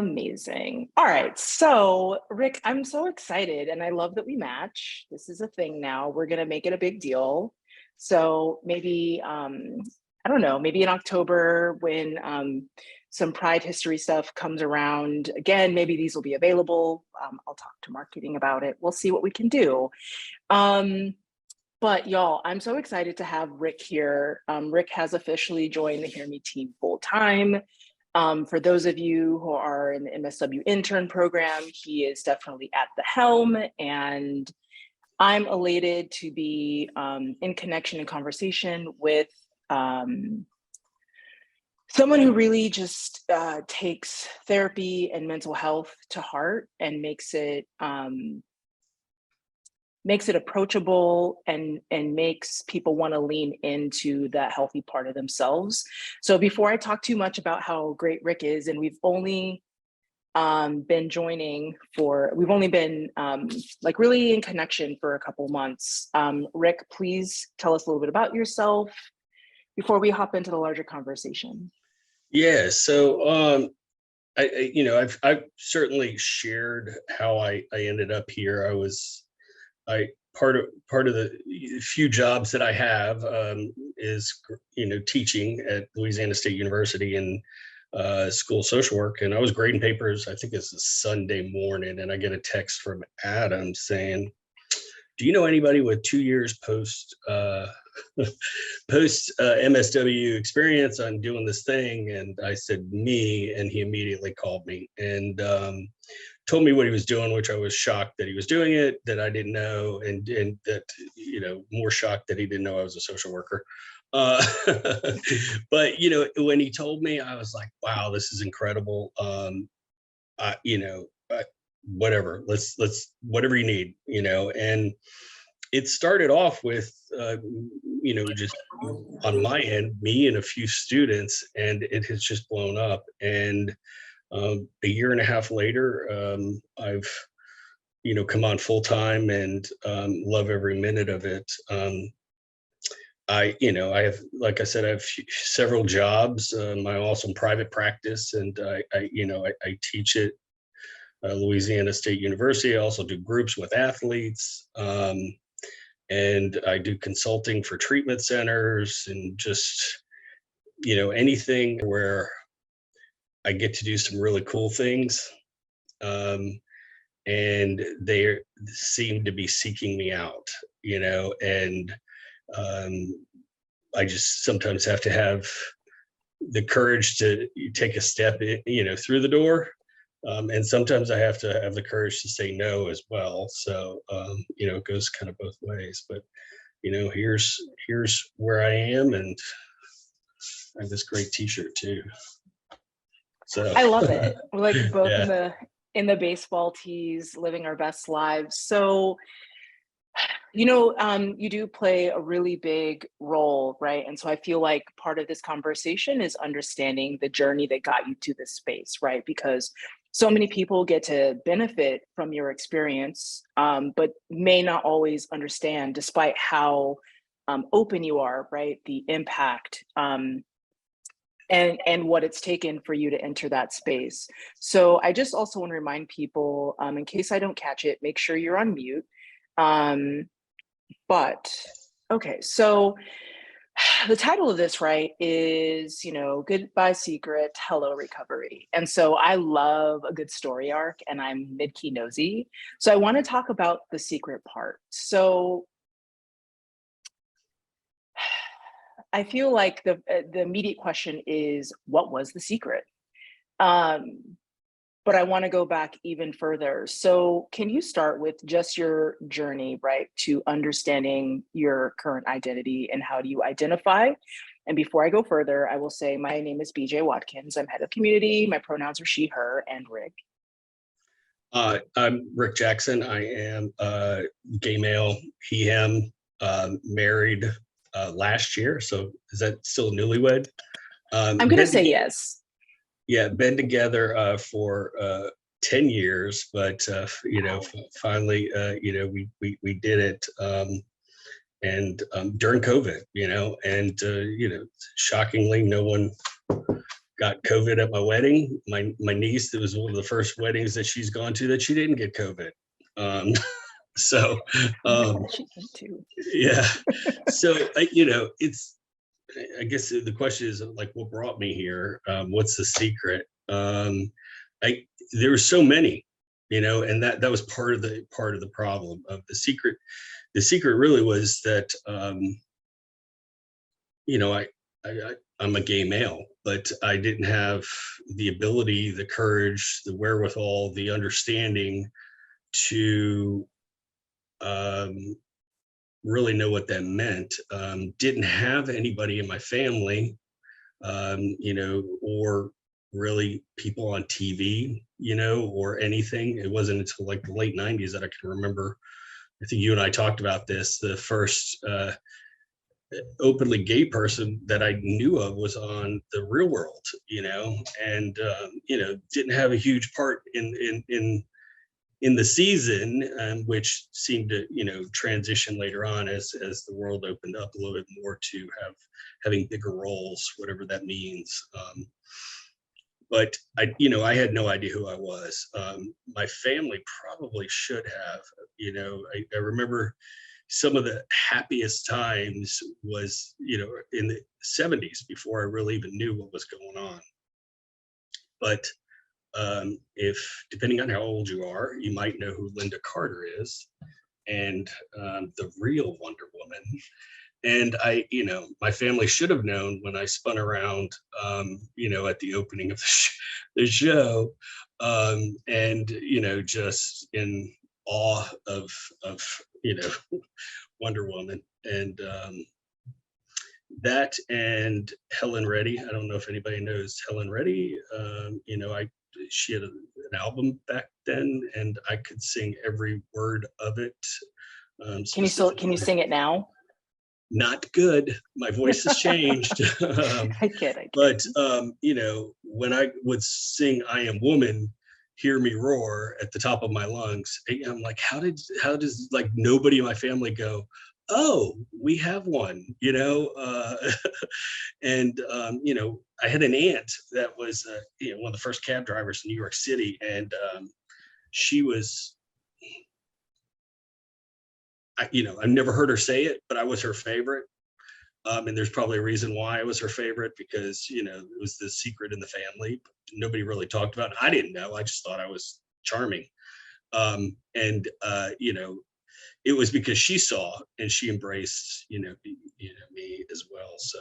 Amazing. All right. So, Rick, I'm so excited and I love that we match. This is a thing now. We're going to make it a big deal. So, maybe, I don't know, maybe in October when some Pride history stuff comes around again, maybe these will be available. I'll talk to marketing about it. We'll see what we can do. Um, but y'all, I'm so excited to have Rick here. Rick has officially joined the Hear Me team full time. For those of you who are in the MSW intern program, he is definitely at the helm, and I'm elated to be in connection and conversation with someone who really just takes therapy and mental health to heart and makes it approachable and makes people want to lean into that healthy part of themselves. So before I talk too much about how great Rick is, and we've only been like really in connection for a couple months. Rick, please tell us a little bit about yourself before we hop into the larger conversation. Yeah, so I've certainly shared how I ended up here. I part of the few jobs that I have is teaching at Louisiana State University in school of social work, and I was grading papers. I think it's a Sunday morning, and I get a text from Adam saying, "Do you know anybody with 2 years post MSW experience on doing this thing?" And I said, "Me," and he immediately called me and told me what he was doing, which I was shocked that he was doing it, that I didn't know, and that, more shocked that he didn't know I was a social worker. But, when he told me, I was like, wow, this is incredible. Whatever, let's, whatever you need, and it started off with, just on my end, me and a few students, and it has just blown up. And a year and a half later, I've come on full time and love every minute of it. I have, like I said, I have several jobs. I'm also in private practice, and I teach at Louisiana State University. I also do groups with athletes, and I do consulting for treatment centers, and just anything where I get to do some really cool things. And they seem to be seeking me out, and I just sometimes have to have the courage to take a step, through the door. And sometimes I have to have the courage to say no as well. So, it goes kind of both ways, but, here's where I am, and I have this great t-shirt too. So I love it. We're like both yeah. in the baseball tees, living our best lives. So, you do play a really big role, right? And so I feel like part of this conversation is understanding the journey that got you to this space, right? Because so many people get to benefit from your experience, but may not always understand, despite how open you are, right? The impact and what it's taken for you to enter that space. So I just also want to remind people, in case I don't catch it, make sure you're on mute. But okay, so the title of this, right, is, Goodbye Secret, Hello Recovery. And so I love a good story arc, and I'm mid-key nosy. So I want to talk about the secret part. So I feel like the immediate question is, what was the secret? But I want to go back even further. So can you start with just your journey, right, to understanding your current identity and how do you identify? And before I go further, I will say my name is BJ Watkins. I'm head of community. My pronouns are she, her, and Rick. I'm Rick Jackson. I am gay male, he, him, married last year. So is that still newlywed? I'm going to say yes. Yeah, been together for 10 years, but finally, we did it, and during COVID, and shockingly, no one got COVID at my wedding. My niece, that was one of the first weddings that she's gone to, that she didn't get COVID. Um, so Oh my God, she can too. yeah, so it's, I guess the question is like, what brought me here? What's the secret? I There were so many, and that was part of the problem of the secret. The secret really was that you know, I'm a gay male, but I didn't have the ability, the courage, the wherewithal, the understanding to um, really know what that meant. Didn't have anybody in my family, or really people on TV, or anything. It wasn't until like the late '90s that I can remember. I think you and I talked about this. The first openly gay person that I knew of was on The Real World, and didn't have a huge part in the season, which seemed to transition later on as the world opened up a little bit more to having bigger roles, whatever that means. But I had no idea who I was. My family probably should have. I remember some of the happiest times was in the '70s, before I really even knew what was going on. But if depending on how old you are, you might know who Linda Carter is, and the real Wonder Woman. And my family should have known when I spun around, at the opening of the show, and just in awe of Wonder Woman, and that and Helen Reddy. I don't know if anybody knows Helen Reddy. She had an album back then, and I could sing every word of it. Can you sing it now? Not good. My voice has changed. I kid. But when I would sing "I Am Woman," "Hear Me Roar" at the top of my lungs, I'm like, how does like nobody in my family go, oh, we have one, and I had an aunt that was one of the first cab drivers in New York City, and she was, I've never heard her say it, but I was her favorite. And there's probably a reason why I was her favorite, because it was the secret in the family. Nobody really talked about it. I didn't know. I just thought I was charming. And it was because she saw and she embraced me as well. So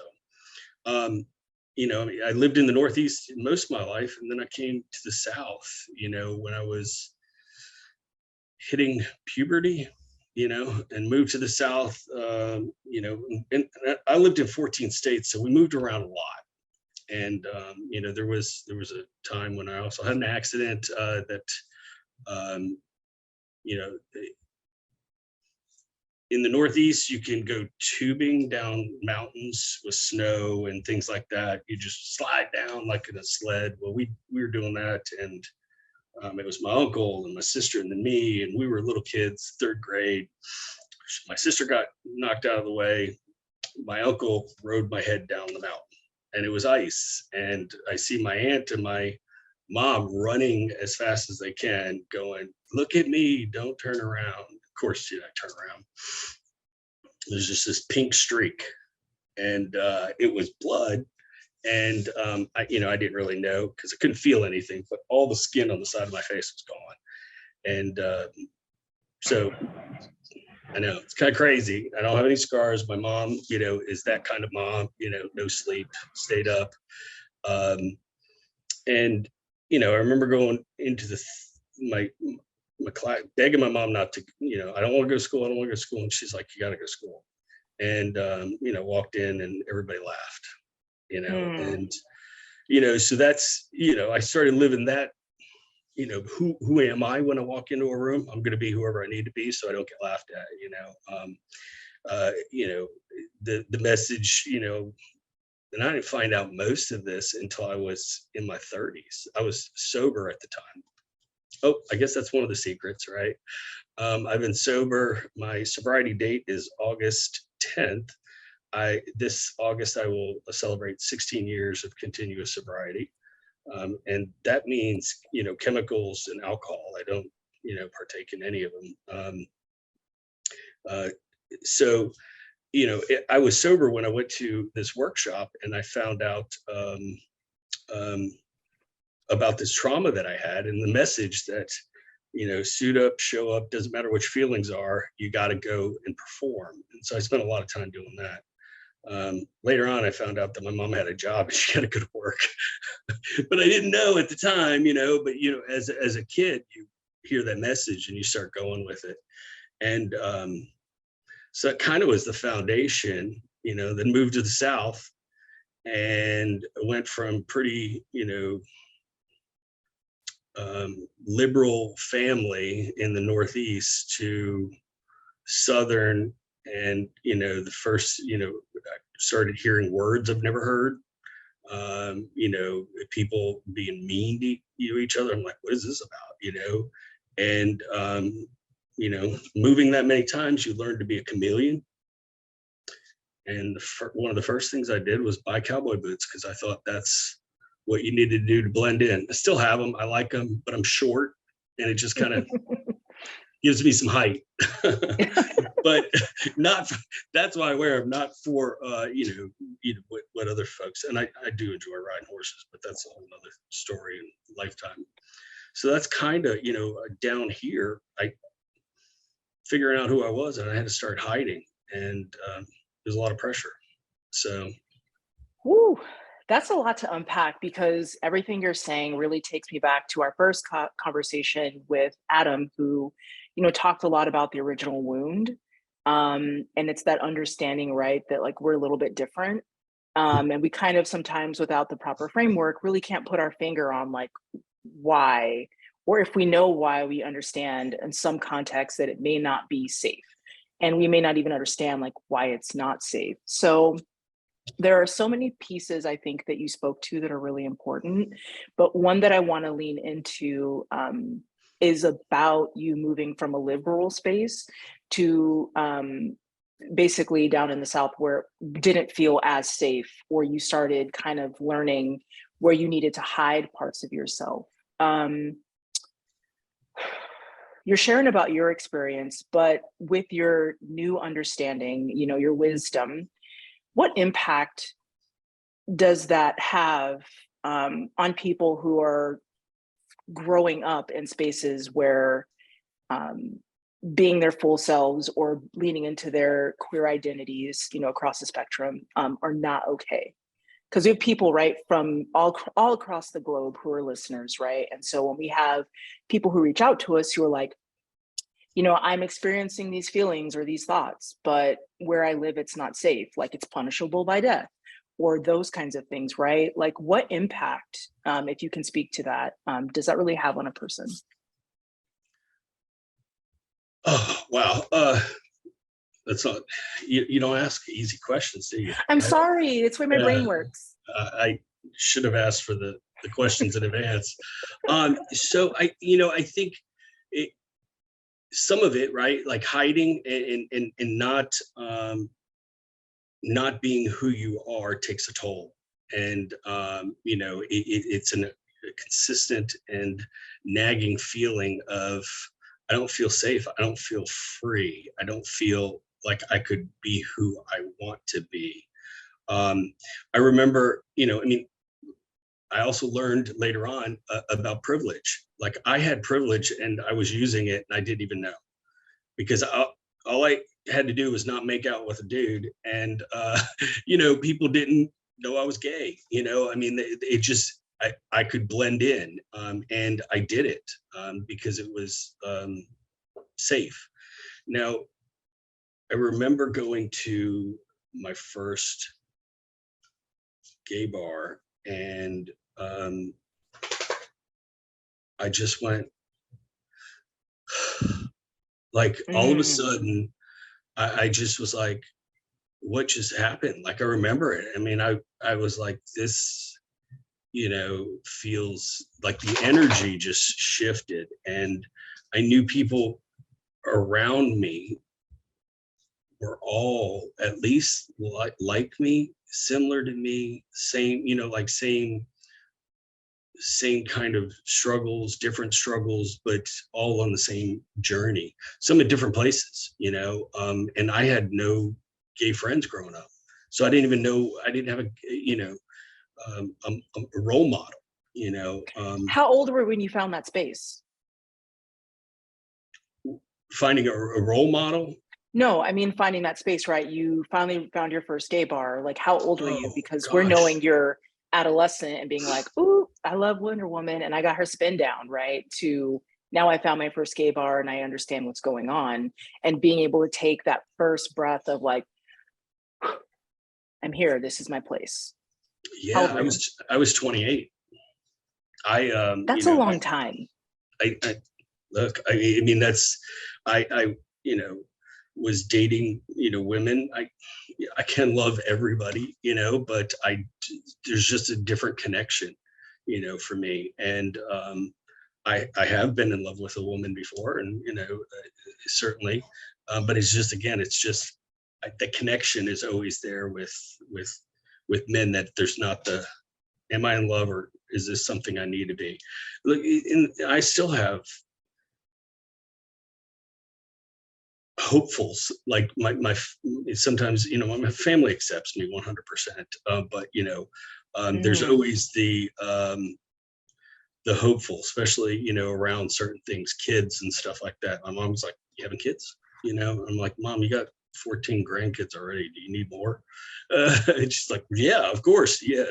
I lived in the Northeast most of my life, and then I came to the South when I was hitting puberty, and moved to the South, and I lived in 14 states, so we moved around a lot. And there was a time when I also had an accident that you know in the Northeast, you can go tubing down mountains with snow and things like that. You just slide down like in a sled. Well, we were doing that, and it was my uncle and my sister and then me, and we were little kids, third grade. My sister got knocked out of the way. My uncle rode my head down the mountain, and it was ice. And I see my aunt and my mom running as fast as they can, going, "Look at me, don't turn around." Of course, I turn around. There's just this pink streak, and it was blood. And I didn't really know because I couldn't feel anything, but all the skin on the side of my face was gone. And so I know it's kind of crazy. I don't have any scars. My mom, is that kind of mom, no sleep, stayed up. And, I remember going into my class, begging my mom not to, I don't want to go to school. I don't want to go to school. And she's like, you got to go to school. And, walked in and everybody laughed, and, so that's, I started living that, who am I when I walk into a room? I'm going to be whoever I need to be, so I don't get laughed at, the message, and I didn't find out most of this until I was in my 30s. I was sober at the time. Oh, I guess that's one of the secrets, right? I've been sober. My sobriety date is August 10th. this August, I will celebrate 16 years of continuous sobriety. And that means, chemicals and alcohol. I don't, partake in any of them. So, I was sober when I went to this workshop, and I found out about this trauma that I had, and the message that, suit up, show up, doesn't matter what your feelings are, you got to go and perform. And so I spent a lot of time doing that. Later on, I found out that my mom had a job and she had to go to work, but I didn't know at the time, but as a kid, you hear that message and you start going with it. And so that kind of was the foundation, then moved to the South and went from pretty, liberal family in the Northeast to Southern. And, the first, I started hearing words I've never heard, people being mean to each other. I'm like, what is this about, and, moving that many times, you learn to be a chameleon. And one of the first things I did was buy cowboy boots, because I thought that's what you needed to do to blend in. I still have them. I like them, but I'm short, and it just kind of gives me some height. But that's why I wear them, not for what other folks. And I do enjoy riding horses, but that's a whole other story and lifetime. So that's kind of, down here, I figuring out who I was, and I had to start hiding, and there's a lot of pressure. So Woo, that's a lot to unpack, because everything you're saying really takes me back to our first conversation with Adam, who, talked a lot about the original wound. And it's that understanding, right, that like we're a little bit different. And we kind of sometimes, without the proper framework, really can't put our finger on like why, or if we know why, we understand in some context that it may not be safe. And we may not even understand like why it's not safe. So there are so many pieces, I think, that you spoke to that are really important. But one that I want to lean into is about you moving from a liberal space to basically down in the South, where it didn't feel as safe, or you started kind of learning where you needed to hide parts of yourself. You're sharing about your experience, but with your new understanding, your wisdom, what impact does that have on people who are growing up in spaces where being their full selves or leaning into their queer identities, across the spectrum, are not okay? Because we have people, right, from all across the globe who are listeners, right? And so when we have people who reach out to us who are like, I'm experiencing these feelings or these thoughts, but where I live, it's not safe. Like it's punishable by death, or those kinds of things, right? Like what impact, if you can speak to that, does that really have on a person? Oh, wow. That's not, you don't ask easy questions, do you? I'm sorry, it's the way my brain works. I should have asked for the questions in advance. So I think some of it, right, like hiding and not being who you are takes a toll. And it's a consistent and nagging feeling of, I don't feel safe, I don't feel free, I don't feel like I could be who I want to be. I remember, I also learned later on about privilege. Like I had privilege and I was using it and I didn't even know, because all I had to do was not make out with a dude, and people didn't know I was gay. It just, I could blend in, and I did it because it was safe. Now, I remember going to my first gay bar, and I just went, like all of a sudden, I just was like, what just happened? Like I remember it. I was like, this, feels like the energy just shifted, and I knew people around me were all at least like me, similar to me, same, you know, like same kind of struggles, different struggles, but all on the same journey. Some at different places, you know. And I had no gay friends growing up, so I didn't even know. I didn't have a, you know, a role model. You know, How old were you when you found that space? finding a role model. No, I mean finding that space, right? You finally found your first gay bar. Like, how old were you? Oh Because we're knowing gosh, you're adolescent and being like, "Ooh, I love Wonder Woman," and I got her spin down, right? To now I found my first gay bar and I understand what's going on, and being able to take that first breath of like, "I'm here. This is my place." How old yeah, were you? I was 28. I you That's a know, long time. I look, I mean, that's, I, you know, was dating, you know, women. I can love everybody, you know, but there's just a different connection, you know, for me. And I have been in love with a woman before, and you know, certainly, but it's just, again, it's just the connection is always there with with men, that there's not the, am I in love, or is this something I need to be? Look, I still have hopefuls, like sometimes, you know, my family accepts me 100%, but you know, there's Mm. always the hopeful, especially, you know, around certain things, kids and stuff like that. My mom's like, you having kids, you know? I'm like, Mom, you got 14 grandkids already, do you need more? And she's like, yeah, of course, yeah,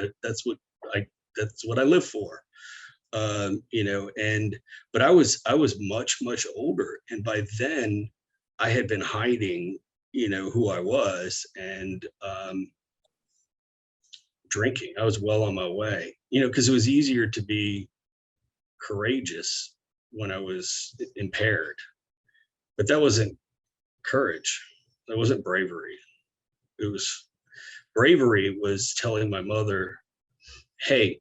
I that's what I live for. You know, and but I was much older, and by then I had been hiding, you know, who I was, and drinking. I was well on my way, you know, because it was easier to be courageous when I was impaired, but that wasn't courage. That wasn't bravery. It was, bravery was telling my mother, hey,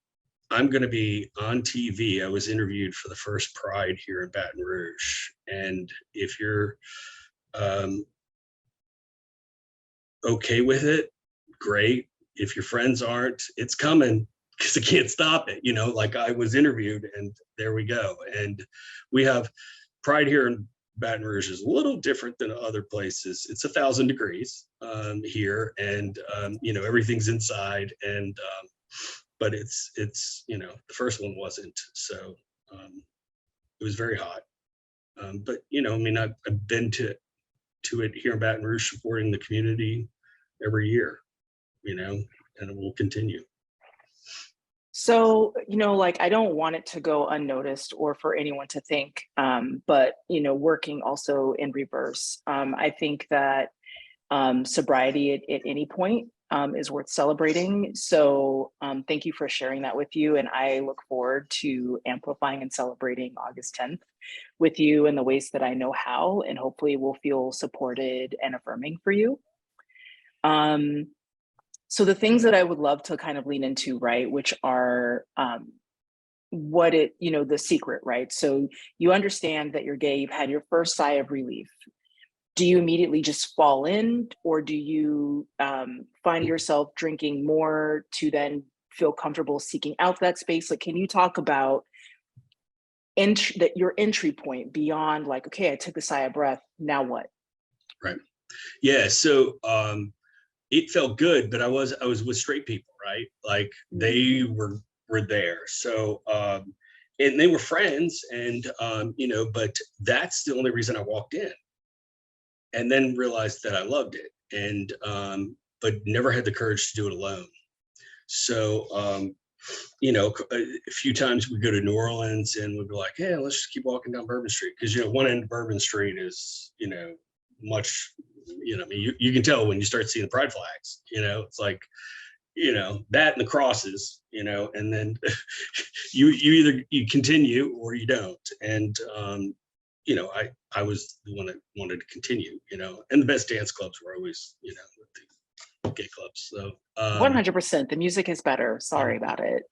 I'm going to be on TV. I was interviewed for the first Pride here in Baton Rouge. And if you're um, okay with it, great. If your friends aren't, it's coming, because I can't stop it. You know, like, I was interviewed, and there we go. And we have Pride here in Baton Rouge is a little different than other places. It's 1,000 degrees here, and you know, everything's inside, and but it's, you know, the first one wasn't, so it was very hot. But you know, I mean, I've been to it here in Baton Rouge, supporting the community every year, you know, and it will continue. So, like, I don't want it to go unnoticed or for anyone to think, but, working also in reverse. I think that sobriety at any point is worth celebrating. So, thank you for sharing that with you. And I look forward to amplifying and celebrating August 10th with you in the ways that I know how, and hopefully we'll feel supported and affirming for you. Um, so the things that I would love to kind of lean into, right, which are the secret, right? So you understand that you're gay, you've had your first sigh of relief. Do you immediately just fall in, or do you find yourself drinking more to then feel comfortable seeking out that space? Like, can you talk about your entry point beyond like, okay, I took a sigh of breath, now what? Right. Yeah. So it felt good, but I was with straight people, right? Like, they Mm. were there. So and they were friends, and you know, but that's the only reason I walked in, and then realized that I loved it, and but never had the courage to do it alone. So you know, a few times we go to New Orleans, and we'd be like, hey, let's just keep walking down Bourbon Street, because you know, one end of Bourbon Street is, you know, much, you know, I mean, you can tell when you start seeing the pride flags, you know, it's like, you know, that and the crosses, you know, and then you either you continue or you don't. And you know, I was the one that wanted to continue, you know, and the best dance clubs were always, you know, the gay clubs. So 100%. The music is better. Sorry about it.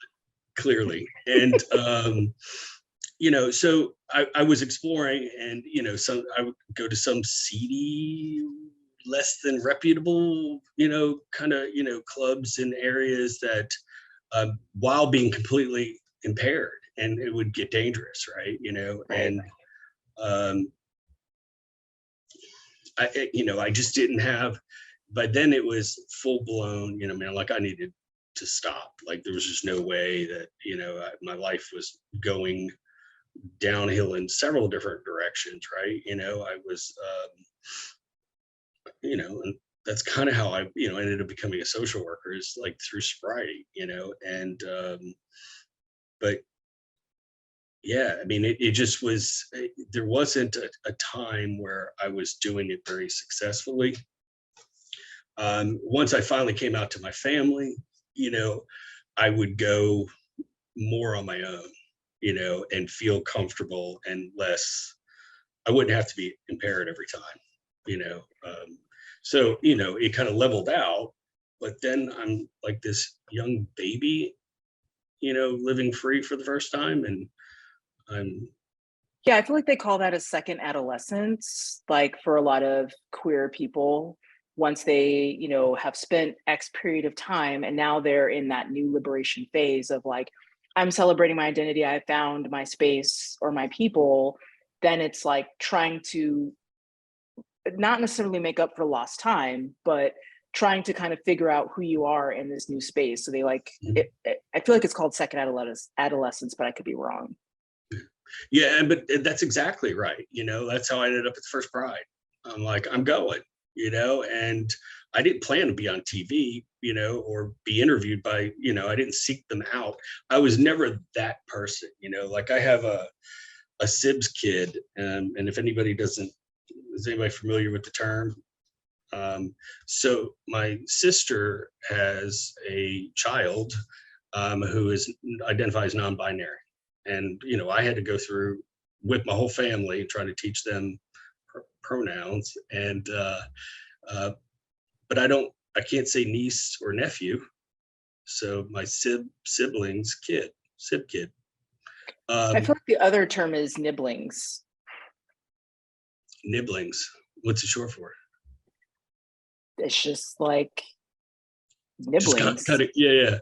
clearly. And you know, so I was exploring, and you know, I would go to some seedy less than reputable, kind of, clubs in areas that, while being completely impaired, and it would get dangerous, right? Right. And um, I just didn't have, but then it was full blown, man, like I needed to stop. Like there was just no way that, my life was going downhill in several different directions, right? I was, and that's kind of how I, ended up becoming a social worker, is like through sobriety, and, but yeah, I mean, it just was, there wasn't a time where I was doing it very successfully. Once I finally came out to my family, you know, I would go more on my own, and feel comfortable and less, I wouldn't have to be impaired every time, you know. So, it kind of leveled out, but then I'm like this young baby, living free for the first time. And I'm, Yeah, I feel like they call that a second adolescence, like for a lot of queer people, once they, have spent X period of time and now they're in that new liberation phase of like, I'm celebrating my identity, I found my space or my people, then it's like trying to not necessarily make up for lost time, but trying to kind of figure out who you are in this new space. So they like I feel like it's called second adolescence, but I could be wrong. yeah, but that's exactly right. That's how I ended up at the first Pride. I'm like, I'm going, and I didn't plan to be on TV, or be interviewed by, I didn't seek them out. I was never that person, like I have a Sibs kid. And if anybody doesn't, is anybody familiar with the term? So my sister has a child, who identifies non-binary, and I had to go through with my whole family and try to teach them pronouns, and but I can't say niece or nephew, so my siblings kid, sib kid. I feel um like the other term is nibblings. Nibblings, what's it short for? It's just like Just kind nibblings. of, yeah.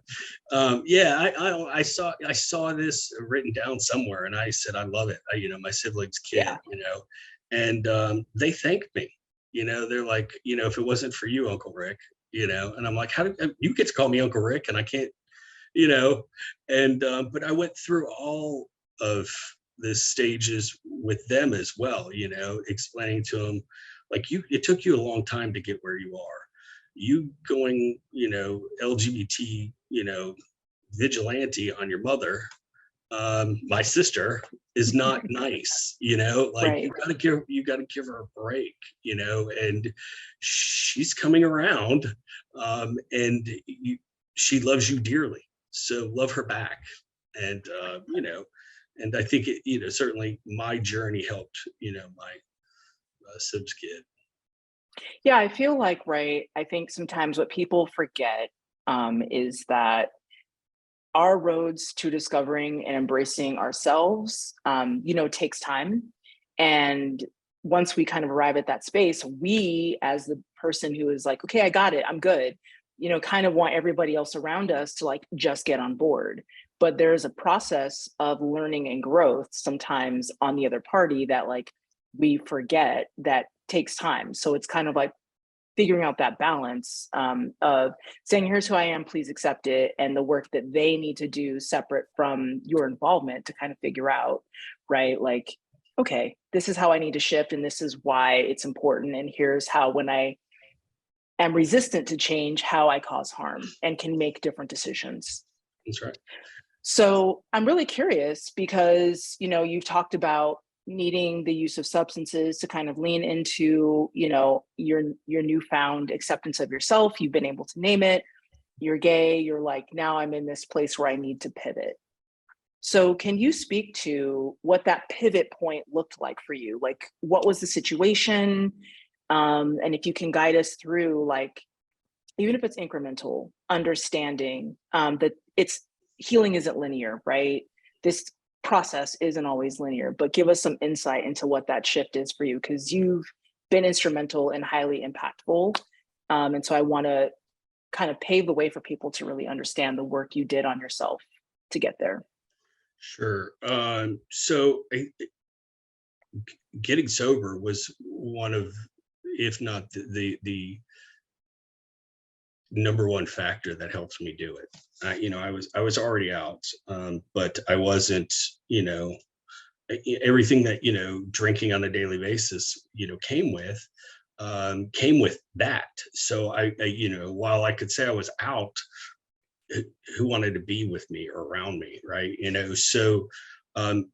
Yeah, I saw this written down somewhere, and I said I love it. My siblings kid, Yeah. and they thanked me. They're like, if it wasn't for you, Uncle Rick, and I'm like, how did you get to call me Uncle Rick, and I can't, you know, and but I went through all of the stages with them as well, explaining to them, like, it took you a long time to get where you are. You going, LGBT, vigilante on your mother, my sister, is not nice, like Right. you gotta give her a break, and she's coming around, and she loves you dearly, so love her back. And and I think certainly my journey helped, my Sibs kid. Yeah, I feel like, right. I think sometimes what people forget is that our roads to discovering and embracing ourselves, takes time. And once we kind of arrive at that space, we, as the person who is like, okay, I got it, I'm good, kind of want everybody else around us to like just get on board. But there's a process of learning and growth sometimes on the other party that like we forget that takes time. So it's kind of like figuring out that balance of saying, here's who I am, please accept it, and the work that they need to do separate from your involvement to kind of figure out, right? Like, okay, this is how I need to shift, and this is why it's important. And here's how, when I am resistant to change, how I cause harm and can make different decisions. That's right. So I'm really curious because, you've talked about needing the use of substances to kind of lean into, your newfound acceptance of yourself. You've been able to name it. You're gay. You're like, now I'm in this place where I need to pivot. So can you speak to what that pivot point looked like for you? Like, what was the situation? And if you can guide us through, like, even if it's incremental, understanding that it's healing isn't linear, right? This process isn't always linear, but give us some insight into what that shift is for you, because you've been instrumental and highly impactful. And so I want to kind of pave the way for people to really understand the work you did on yourself to get there. Sure. Getting sober was one of, if not the number one factor that helps me do it. I was already out, but I wasn't, everything that, drinking on a daily basis, came with that. So while I could say I was out, who wanted to be with me or around me, right? So um,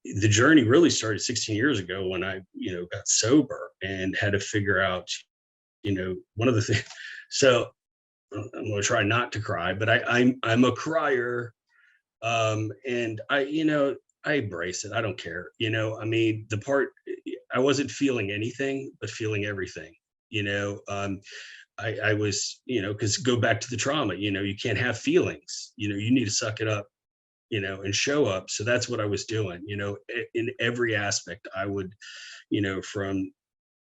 the journey really started 16 years ago when I, got sober and had to figure out, one of the things. So I'm going to try not to cry, but I'm a crier, and I embrace it. I don't care. I mean, the part I wasn't feeling anything, but feeling everything. I was, because go back to the trauma. You can't have feelings. You need to suck it up, and show up. So that's what I was doing. In every aspect, I would, from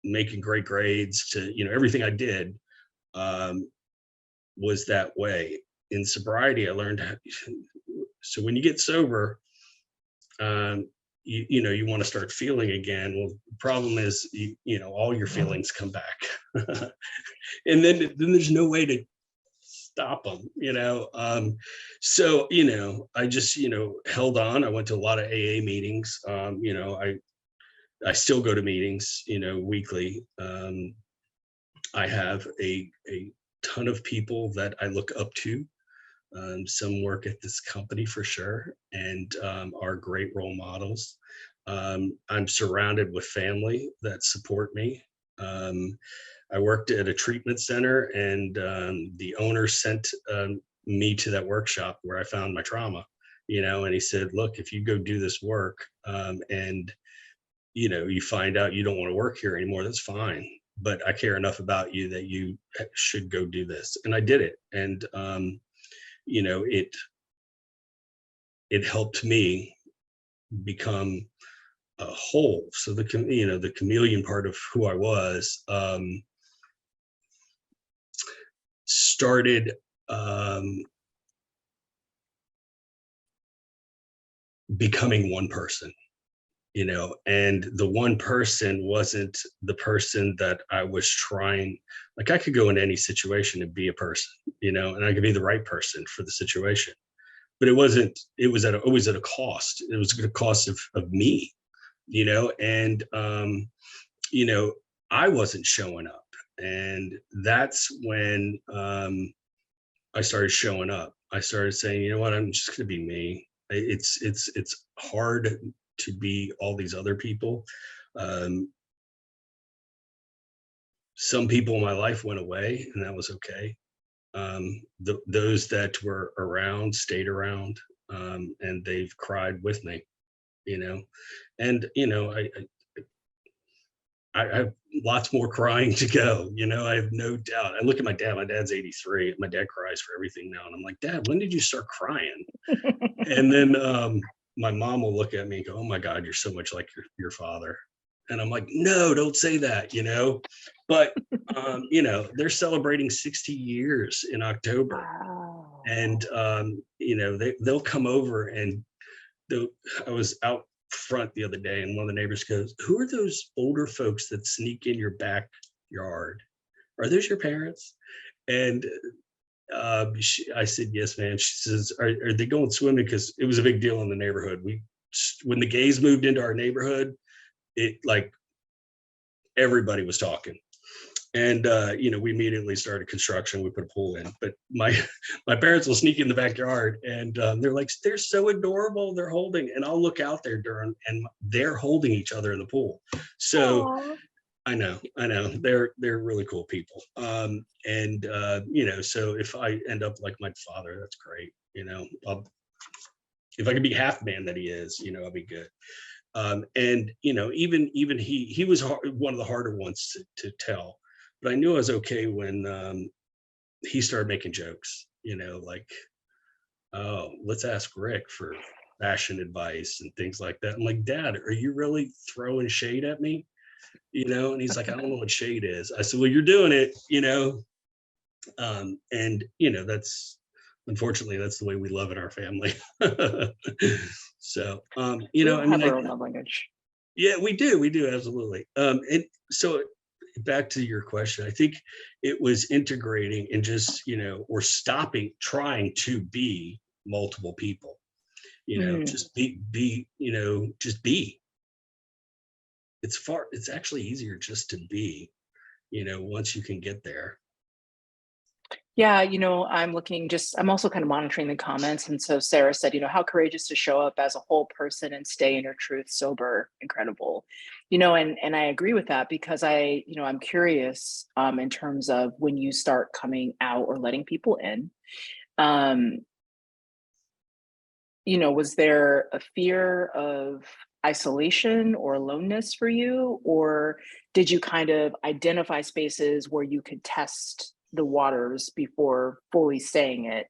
making great grades to everything I did. Was that way. In sobriety, I learned so when you get sober, you want to start feeling again. Well, the problem is all your feelings come back. And then there's no way to stop them. So I just held on. I went to a lot of AA meetings. I still go to meetings weekly. I have a ton of people that I look up to. Some work at this company for sure, and are great role models. I'm surrounded with family that support me. I worked at a treatment center, and the owner sent me to that workshop where I found my trauma. And he said, "Look, if you go do this work, and you find out you don't want to work here anymore, that's fine. But I care enough about you that you should go do this." And I did it. And, it helped me become a whole. So the chameleon part of who I was, started, becoming one person. And the one person wasn't the person that I was trying. Like, I could go into any situation and be a person, and I could be the right person for the situation, but it wasn't. It was always at a cost. It was at a cost of me, and I wasn't showing up. And that's when I started showing up. I started saying, you know what, I'm just gonna be me. It's hard to be all these other people. Um, some people in my life went away, and that was okay. Those that were around stayed around, and they've cried with me, you know. And I have lots more crying to go. I have no doubt. I look at my dad. My dad's 83. My dad cries for everything now, and I'm like, Dad, when did you start crying? And then my mom will look at me and go, "Oh my God, you're so much like your father." And I'm like, "No, don't say that," But they're celebrating 60 years in October, Wow. and they'll come over. And I was out front the other day, and one of the neighbors goes, "Who are those older folks that sneak in your backyard? Are those your parents?" And I said, "Yes, man." She says, are they going swimming? Because it was a big deal in the neighborhood. When the gays moved into our neighborhood, it, like, everybody was talking. And we immediately started construction. We put a pool in, but my my parents will sneak in the backyard, and they're like, they're so adorable. They're holding, and I'll look out there during, and they're holding each other in the pool. So Aw. I know. They're really cool people. And so if I end up like my father, that's great. If I can be half man that he is, I'll be good. And even he was one of the harder ones to tell, but I knew I was okay when he started making jokes. Like, "Oh, let's ask Rick for fashion advice and things like that." I'm like, "Dad, are you really throwing shade at me?" And he's like, I don't know what shade is. I said, well, you're doing it, and that's unfortunately that's the way we love in our family. So, We all I mean, have our own love language. yeah, we do absolutely. And so back to your question, I think it was integrating and just, or stopping trying to be multiple people, Mm. just just be. It's actually easier just to be, once you can get there. Yeah, I'm also kind of monitoring the comments. And so Sarah said, how courageous to show up as a whole person and stay in your truth sober. Incredible. And I agree with that because I'm curious in terms of when you start coming out or letting people in. Um, was there a fear of isolation or aloneness for you? Or did you kind of identify spaces where you could test the waters before fully saying it?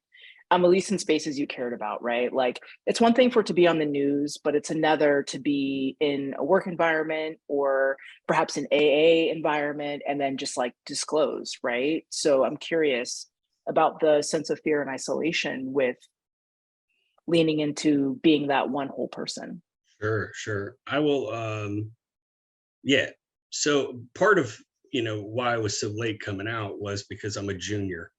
At least in spaces you cared about, right? Like it's one thing for it to be on the news, but it's another to be in a work environment or perhaps an AA environment and then just like disclose, right? So I'm curious about the sense of fear and isolation with leaning into being that one whole person. Sure. I will. Yeah. So part of why I was so late coming out was because I'm a junior,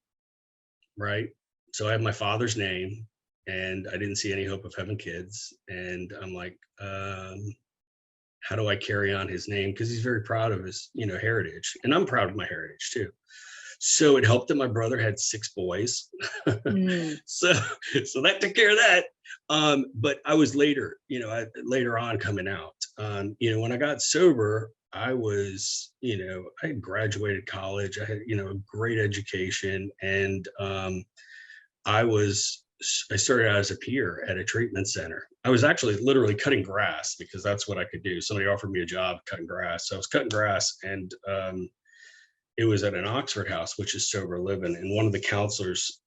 right? So I have my father's name, and I didn't see any hope of having kids, and I'm like, how do I carry on his name? Because he's very proud of his heritage, and I'm proud of my heritage too. So it helped that my brother had 6 boys. Mm. so so that took care of that. But I was later, later on coming out. When I got sober, I was, I had graduated college. I had, a great education, and I started out as a peer at a treatment center. I was actually literally cutting grass because that's what I could do. Somebody offered me a job cutting grass. So I was cutting grass, and it was at an Oxford house, which is sober living. And one of the counselors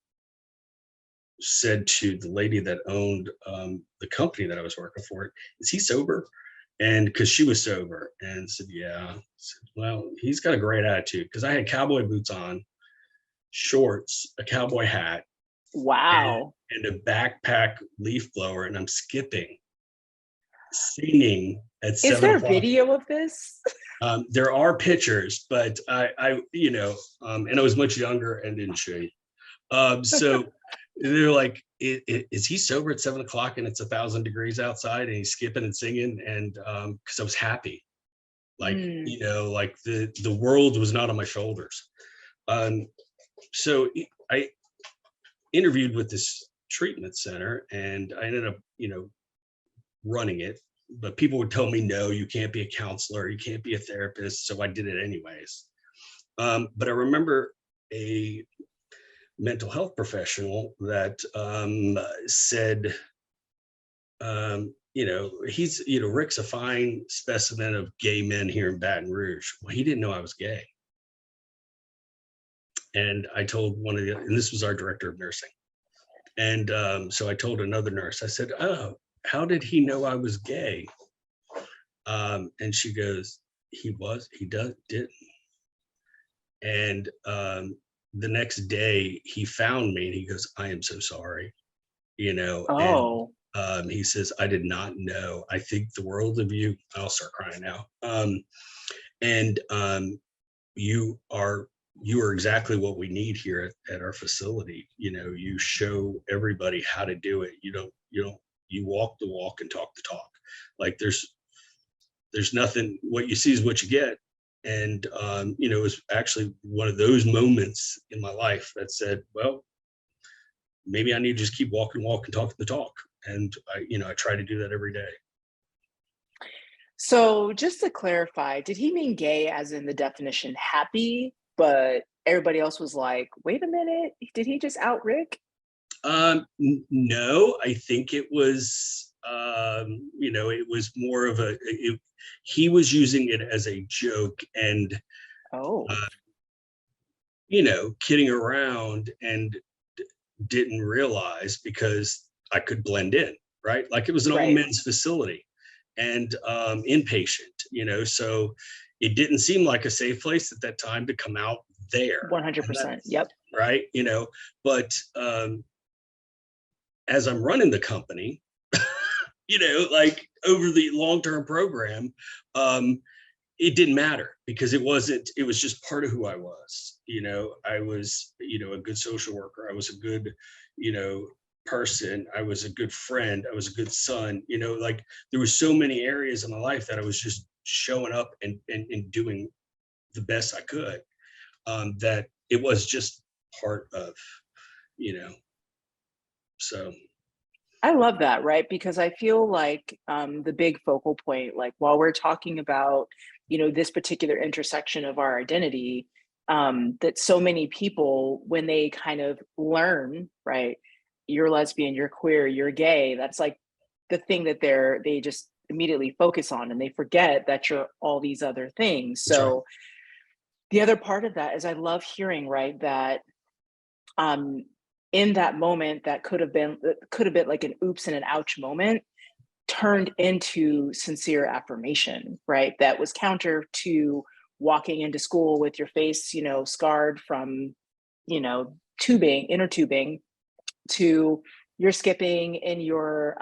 said to the lady that owned the company that I was working for, is he sober? And because she was sober, and said, yeah. I said, well, he's got a great attitude, because I had cowboy boots on, shorts, a cowboy hat, Wow. and a backpack leaf blower, and I'm skipping, singing at Is 7 there o'clock. video of this? There are pictures, but and I was much younger and in shape. So they're like, is he sober at 7 o'clock and it's 1,000 degrees outside and he's skipping and singing? And because I was happy, like, Mm. like the world was not on my shoulders. So I interviewed with this treatment center, and I ended up, running it. But people would tell me, no, you can't be a counselor, you can't be a therapist. So I did it anyways. But I remember a mental health professional that said, he's, Rick's a fine specimen of gay men here in Baton Rouge. Well, he didn't know I was gay. And I told and this was our director of nursing. And so I told another nurse, I said, oh, how did he know I was gay? And she goes, didn't. And the next day he found me and he goes, I am so sorry, and Oh, he says, I did not know. I think the world of you. I'll start crying now. And you are exactly what we need here at our facility. You show everybody how to do it. You walk the walk and talk the talk. Like there's nothing, what you see is what you get. And it was actually one of those moments in my life that said, well, maybe I need to just keep walking, talking the talk. And I try to do that every day. so just to clarify, did he mean gay as in the definition happy, but everybody else was like, wait a minute, did he just out Rick? No, I think it was, it was more of he was using it as a joke and, Oh, uh, kidding around, and didn't realize because I could blend in, right? Like it was an all right. men's facility. and inpatient, so it didn't seem like a safe place at that time to come out there. And 100%. that's Yep. right, but as I'm running the company, like over the long-term program, it didn't matter because it was just part of who I was. I was, a good social worker. I was a good, person. I was a good friend. I was a good son. Like there were so many areas in my life that I was just showing up and doing the best I could. That it was just part of, you know, so. I love that, right? Because I feel like the big focal point, like while we're talking about, this particular intersection of our identity, that so many people, when they kind of learn, right, you're lesbian, you're queer, you're gay, that's like the thing that they just immediately focus on, and they forget that you're all these other things. That's right. So the other part of that is I love hearing, right, that um in that moment that could have been like an oops and an ouch moment turned into sincere affirmation, right? That was counter to walking into school with your face, scarred from, inner tubing, to you're skipping in your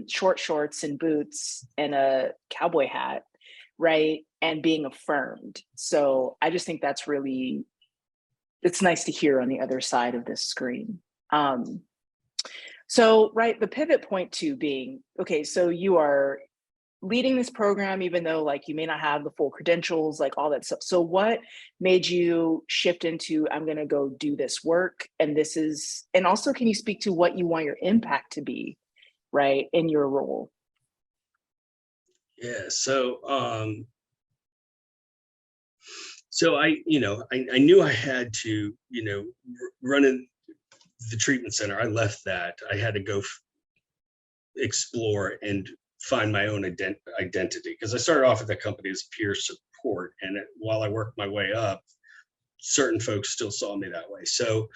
short shorts and boots and a cowboy hat, right? And being affirmed. So I just think that's really, it's nice to hear on the other side of this screen. Um, so, right, the pivot point to being, okay, so you are leading this program, even though like you may not have the full credentials, like all that stuff. So what made you shift into, I'm going to go do this work? And also, can you speak to what you want your impact to be, right, in your role? Yeah. So I knew I had to, run in the treatment center. I left that. I had to go explore and find my own identity because I started off at the company as peer support, and while I worked my way up, certain folks still saw me that way. So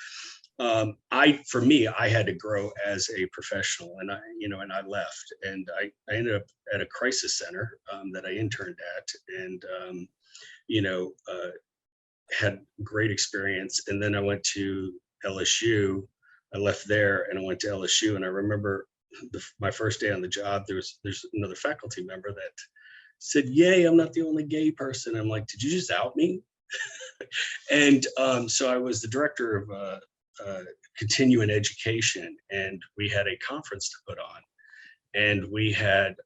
for me, I had to grow as a professional, and I left, and I ended up at a crisis center that I interned at, and you know, uh, had great experience. And then I went to LSU. I left there and I went to LSU, and I remember my first day on the job. There's another faculty member that said, "Yay, I'm not the only gay person." I'm like, "Did you just out me?" And so I was the director of continuing education, and we had a conference to put on, and we had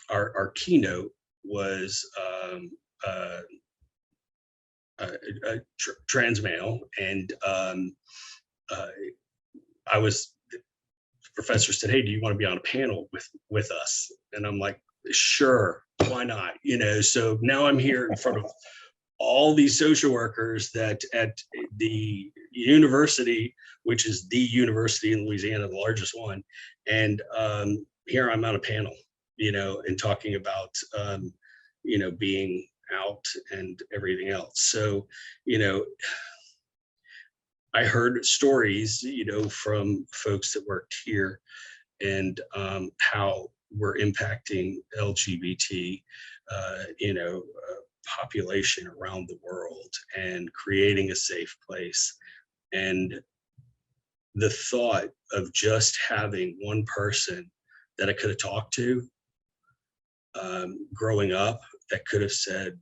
our keynote was trans male, and uh, I was. The professor said, "Hey, do you want to be on a panel with us?" And I'm like, "Sure, why not?" So now I'm here in front of all these social workers that at the university, which is the university in Louisiana, the largest one, and here I'm on a panel, and talking about being out and everything else. So, you know, I heard stories, from folks that worked here, and how we're impacting LGBT, population around the world and creating a safe place. And the thought of just having one person that I could have talked to growing up that could have said,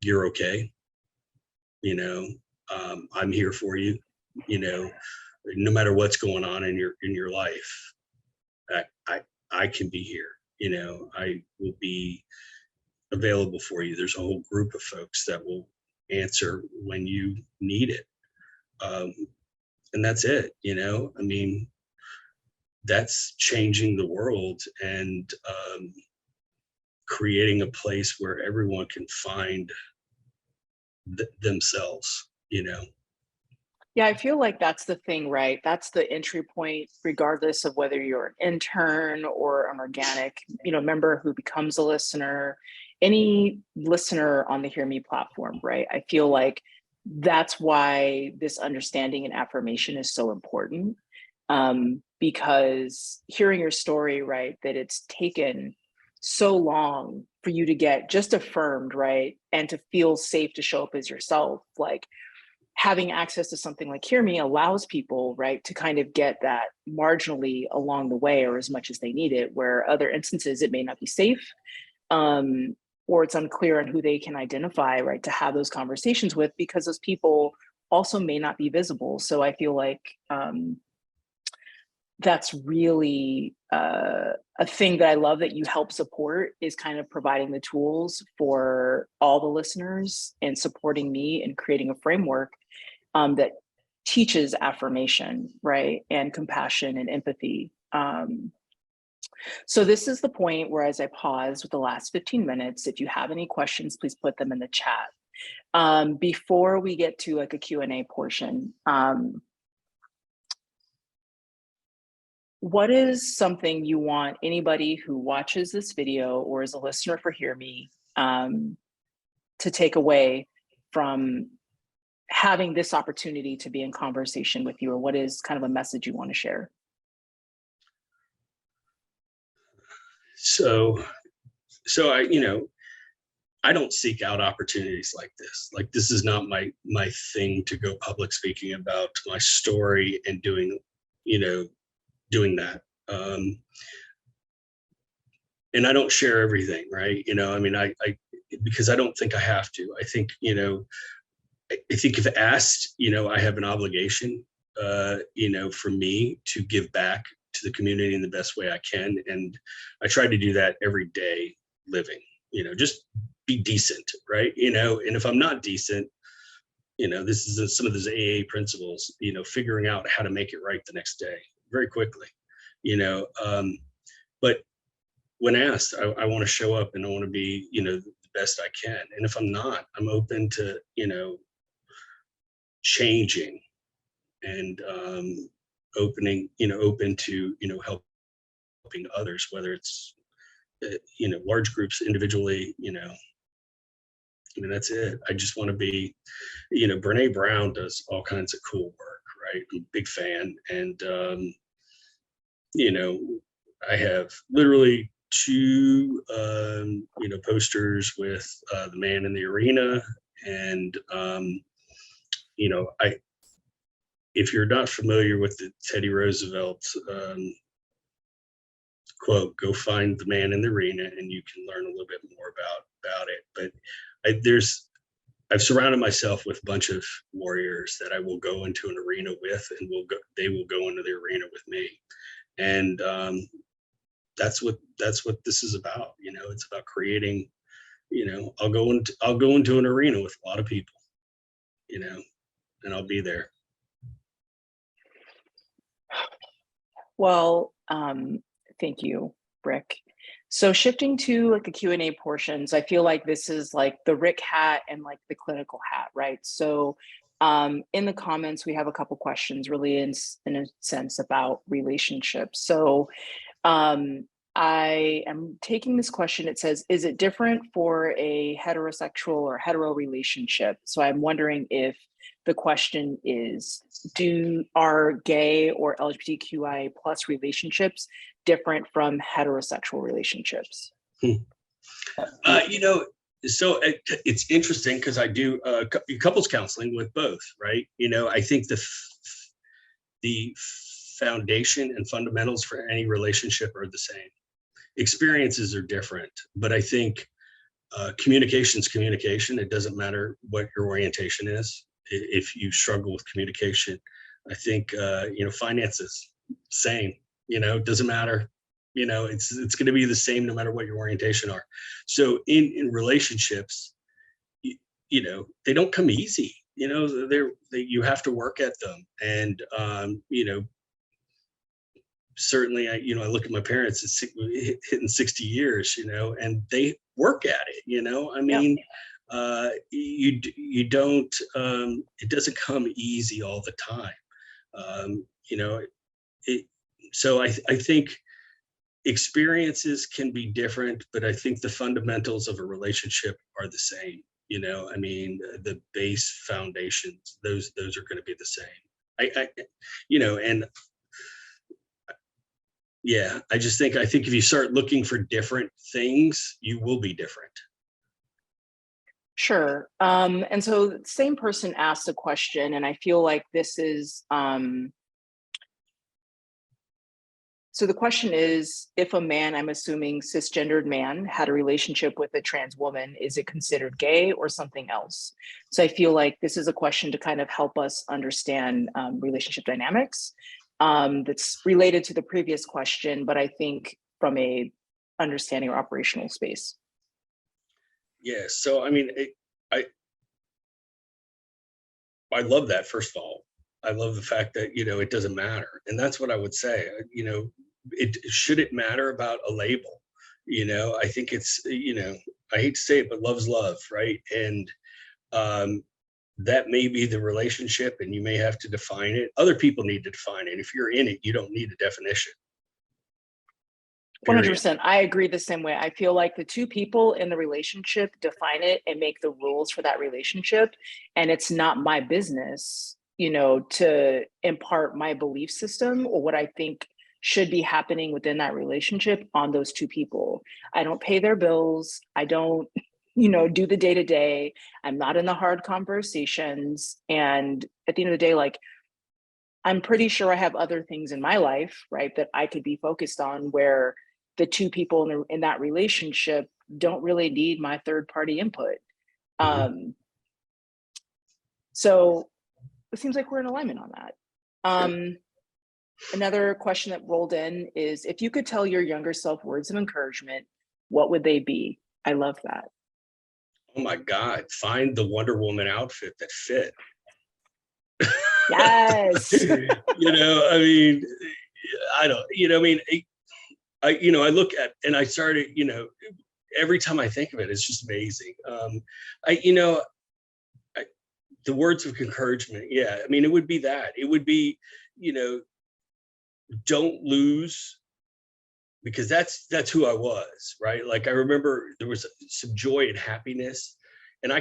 "You're okay, I'm here for you, you know, no matter what's going on in your life, I, I, I can be here, I will be available for you. There's a whole group of folks that will answer when you need it." Um, and that's it, I mean, that's changing the world, and creating a place where everyone can find themselves, Yeah, I feel like that's the thing, right? That's the entry point, regardless of whether you're an intern or an organic, member who becomes a listener, any listener on the Hear Me platform, right? I feel like that's why this understanding and affirmation is so important. because hearing your story, right, that it's taken so long for you to get just affirmed, right, and to feel safe to show up as yourself, like having access to something like HearMe allows people, right, to kind of get that marginally along the way or as much as they need it, where other instances it may not be safe, um, or it's unclear on who they can identify, right, to have those conversations with, because those people also may not be visible. So I feel like that's really a thing that I love that you help support, is kind of providing the tools for all the listeners and supporting me in creating a framework that teaches affirmation, right, and compassion and empathy. So this is the point where, as I pause with the last 15 minutes, if you have any questions, please put them in the chat. Before we get to like a Q&A portion, what is something you want anybody who watches this video or is a listener for HearMe to take away from having this opportunity to be in conversation with you, or what is kind of a message you want to share? So I, I don't seek out opportunities like this. Like, this is not my thing to go public speaking about my story and doing that. And I don't share everything, right? I mean, I because I don't think I have to. I think, I think if asked, I have an obligation, for me to give back to the community in the best way I can. And I try to do that every day living, just be decent, right? And if I'm not decent, this is some of those AA principles, figuring out how to make it right the next day very quickly, but when asked, I want to show up and I want to be, the best I can. And if I'm not, I'm open to, changing and open to, helping others, whether it's, large groups, individually, I mean, that's it. I just want to be, Brene Brown does all kinds of cool work, right? I'm a big fan. And, I have literally two, posters with the man in the arena. And, if you're not familiar with the Teddy Roosevelt quote, go find the man in the arena and you can learn a little bit more about it. But I've surrounded myself with a bunch of warriors that I will go into an arena with, and they will go into the arena with me. And that's what this is about. It's about creating, I'll go into an arena with a lot of people, and I'll be there. Well, thank you, Rick. So shifting to like the Q&A portions, I feel like this is like the Rick hat and like the clinical hat, right? So in the comments, we have a couple questions really in a sense about relationships. So I am taking this question. It says, is it different for a heterosexual or hetero relationship? So I'm wondering if the question is, are gay or LGBTQIA plus relationships different from heterosexual relationships? So it's interesting because I do couples counseling with both, right? I think the foundation and fundamentals for any relationship are the same. Experiences are different, but I think communication is communication. It doesn't matter what your orientation is. If you struggle with communication, I think finances, same. It doesn't matter. It's going to be the same no matter what your orientation are. So in relationships, they don't come easy. You have to work at them, and certainly I look at my parents, it's hitting 60 years, and they work at it. I mean, you don't, it doesn't come easy all the time. So I think experiences can be different, but I think the fundamentals of a relationship are the same. I mean, the base foundations, those are going to be the same. And Yeah, I think if you start looking for different things, you will be different. Sure. And so the same person asked a question, and I feel like this is, so the question is, if a man, I'm assuming cisgendered man, had a relationship with a trans woman, is it considered gay or something else? So I feel like this is a question to kind of help us understand relationship dynamics. That's related to the previous question, but I think from a understanding or operational space. Yeah. So I mean, I I love that. First of all, I love the fact that it doesn't matter, and that's what I would say. It should it matter about a label? I think it's I hate to say it, but love's love, right? And um, that may be the relationship, and you may have to define it. Other people need to define it. If you're in it, you don't need a definition. Period. 100%. I agree the same way. I feel like the two people in the relationship define it and make the rules for that relationship. And it's not my business, to impart my belief system or what I think should be happening within that relationship on those two people. I don't pay their bills. I don't, do the day to day. I'm not in the hard conversations. And at the end of the day, like, I'm pretty sure I have other things in my life, right, that I could be focused on where the two people in that relationship don't really need my third party input. Mhm. Um, so it seems like we're in alignment on that. Good. Another question that rolled in is, if you could tell your younger self words of encouragement, what would they be? I love that. Oh my God! Find the Wonder Woman outfit that fit. Yes. I mean, I don't. I mean, I look at and I started. Every time I think of it, it's just amazing. I, you know, I, the words of encouragement. Yeah, I mean, it would be that. It would be, you know, don't lose, because that's who I was, right? Like I remember there was some joy and happiness, and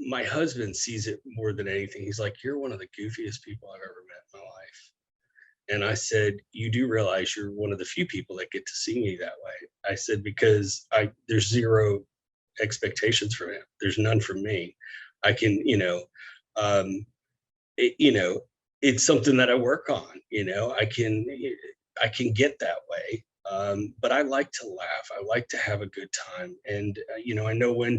my husband sees it more than anything. He's like, "You're one of the goofiest people I've ever met in my life." And I said, "You do realize you're one of the few people that get to see me that way." I said, "Because there's zero expectations from him. There's none from me. I can, um, it, you know, it's something that I work on. I can get that way. But I like to laugh. I like to have a good time, and I know when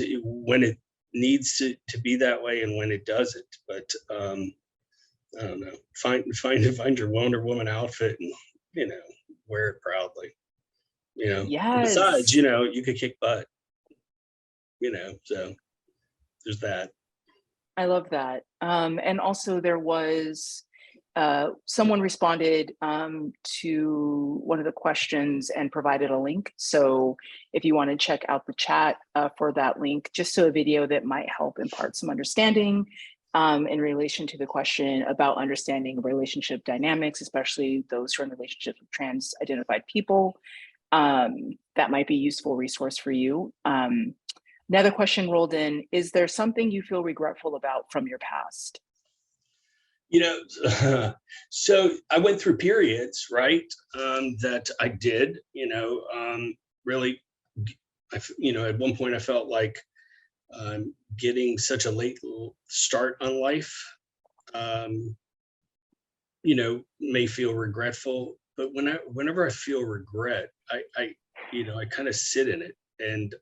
it needs to be that way and when it doesn't. But I don't know. Find your Wonder Woman outfit and you know wear it proudly. And besides, Yes. you could kick butt. So there's that. I love that. And also, there was someone responded to one of the questions and provided a link. So if you want to check out the chat for that link, just so a video that might help impart some understanding in relation to the question about understanding relationship dynamics, especially those who are in relationships with trans identified people. That might be a useful resource for you. Another question rolled in, is there something you feel regretful about from your past? You know, so I went through periods, right, that I did, really, at one point I felt like getting such a late start on life, um, may feel regretful. But whenever I feel regret, I kind of sit in it, and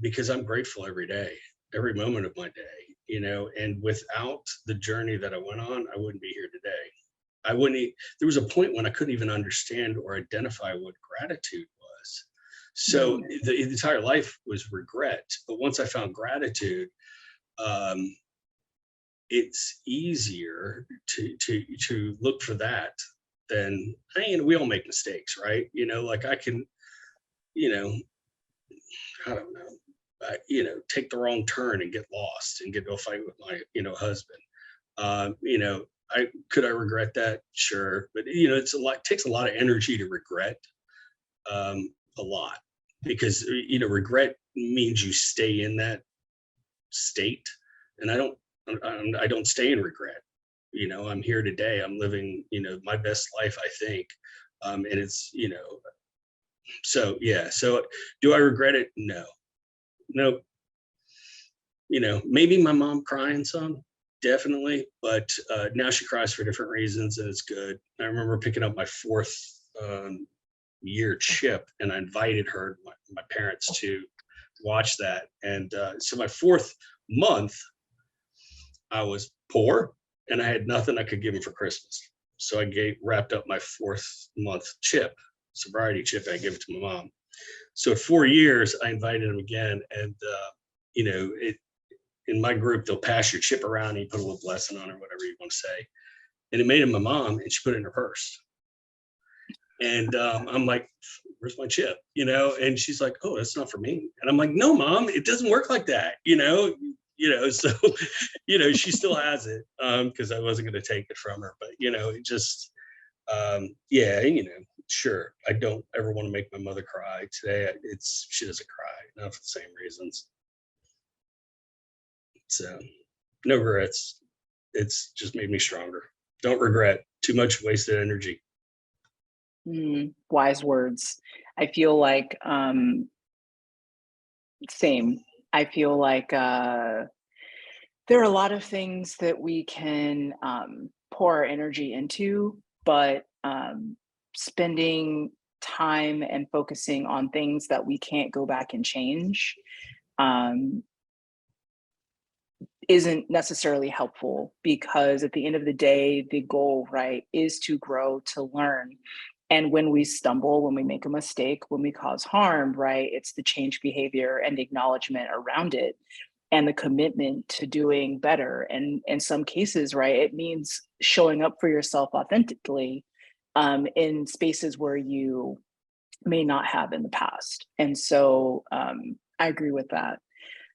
because I'm grateful every day, every moment of my day, and without the journey that I went on, I wouldn't be here today. I wouldn't, there was a point when I couldn't even understand or identify what gratitude was. So Mm, the entire life was regret. But once I found gratitude, um, it's easier to look for that than, we all make mistakes, right? Like I can, you know, I don't know, take the wrong turn and get lost and get into a fight with my, husband. I regret that? Sure. But it's takes a lot of energy to regret, a lot, because, regret means you stay in that state. And I don't stay in regret. I'm here today. I'm living, my best life, I think. And it's, so yeah. So do I regret it? No. No. Maybe my mom crying some, definitely, but now she cries for different reasons, and it's good. I remember picking up my fourth year chip, and I invited her, my parents, to watch that. And so my fourth month, I was poor, and I had nothing I could give him for Christmas. So I wrapped up my fourth month chip, sobriety chip, and I gave it to my mom. So at 4 years, I invited him again, and it in my group, they'll pass your chip around and you put a little blessing on it, whatever you want to say. And it made him my mom, and she put it in her purse. And I'm like, where's my chip? And she's like, oh, that's not for me. And I'm like, no, mom, it doesn't work like that. So, she still has it because I wasn't going to take it from her. But, it just, yeah, sure. I don't ever want to make my mother cry today. She doesn't cry, not for the same reasons. So no regrets. It's just made me stronger. Don't regret. Too much wasted energy. Wise words. I feel like same. I feel like there are a lot of things that we can pour our energy into, but spending time and focusing on things that we can't go back and change isn't necessarily helpful, because at the end of the day, the goal, right, is to grow, to learn. And when we stumble, when we make a mistake, when we cause harm, right, it's the change behavior and the acknowledgement around it and the commitment to doing better. And in some cases, right, it means showing up for yourself authentically in spaces where you may not have in the past. And so I agree with that.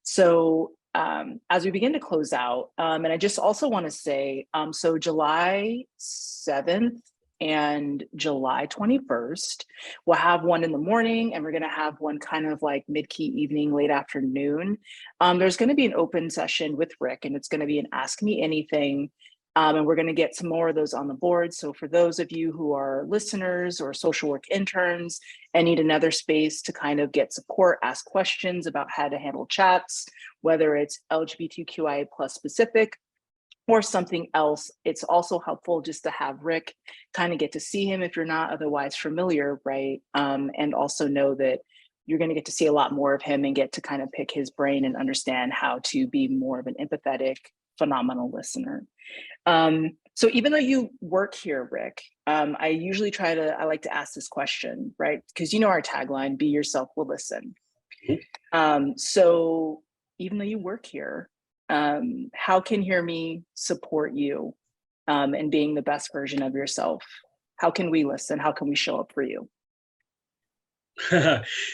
So as we begin to close out, and I just also want to say, so July 7th and July 21st, we'll have one in the morning, and we're going to have one kind of like mid-key evening, late afternoon. There's going to be an open session with Rick, and it's going to be an Ask Me Anything. And we're going to get some more of those on the board. So for those of you who are listeners or social work interns and need another space to kind of get support, ask questions about how to handle chats, whether it's LGBTQIA+ specific or something else, it's also helpful just to have Rick, kind of get to see him if you're not otherwise familiar, right? And also know that you're going to get to see a lot more of him and get to kind of pick his brain and understand how to be more of an empathetic, phenomenal listener. So even though you work here, Rick, I usually I like to ask this question, right? Because our tagline, be yourself, we'll listen. So even though you work here, how can HearMe support you in being the best version of yourself? How can we listen? How can we show up for you?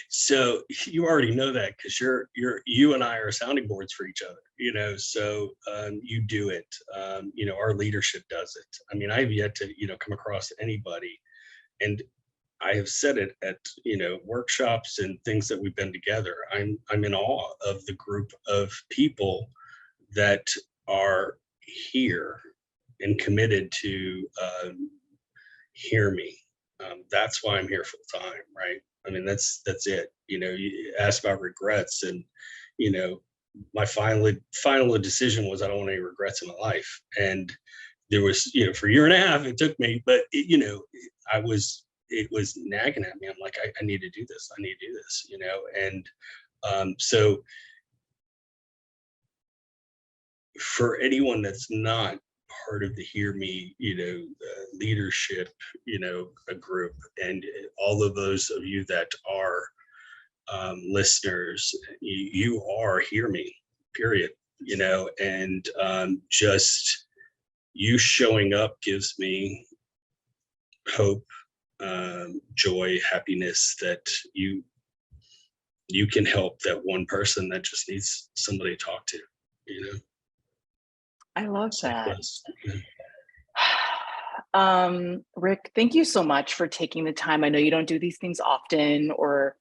So you already know that, because you and I are sounding boards for each other, so you do it. Our leadership does it. I mean, I've yet to, come across anybody, and I have said it at, workshops and things that we've been together. I'm in awe of the group of people that are here and committed to HearMe. That's why I'm here full time, right? I mean, that's it. You asked about regrets, and my final decision was I don't want any regrets in my life. And there was, for a year and a half it took me, but it was nagging at me. I'm like, I need to do this. I need to do this, and so for anyone that's not part of the HearMe, leadership, a group, and all of those of you that are listeners, you are HearMe, period, and just you showing up gives me hope, joy, happiness that you can help that one person that just needs somebody to talk to, I love that. Close. Rick, thank you so much for taking the time. I know you don't do these things often, or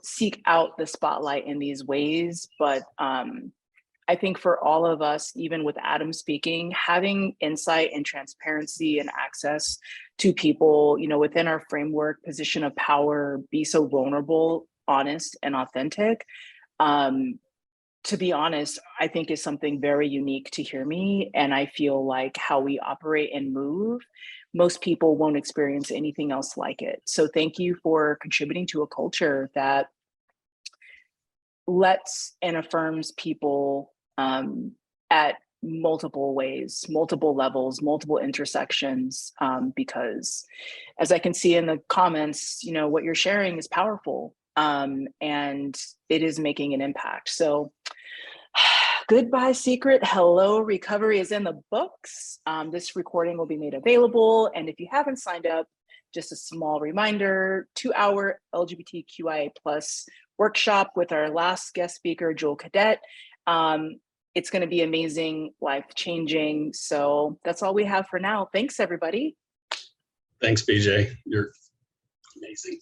seek out the spotlight in these ways, but I I think for all of us, even with Adam speaking, having insight and transparency and access to people, you know, within our framework, position of power, be so vulnerable, honest, and authentic. To be honest, I think is something very unique to HearMe. And I feel like how we operate and move, most people won't experience anything else like it. So thank you for contributing to a culture that lets and affirms people at multiple ways, multiple levels, multiple intersections, because as I can see in the comments, you know, what you're sharing is powerful, and it is making an impact. So goodbye secret, hello recovery is in the books. This recording will be made available. And if you haven't signed up, just a small reminder, 2-hour LGBTQIA plus workshop with our last guest speaker, Joel Cadet. It's going to be amazing, life-changing. So that's all we have for now. Thanks, everybody. Thanks, BJ. You're amazing.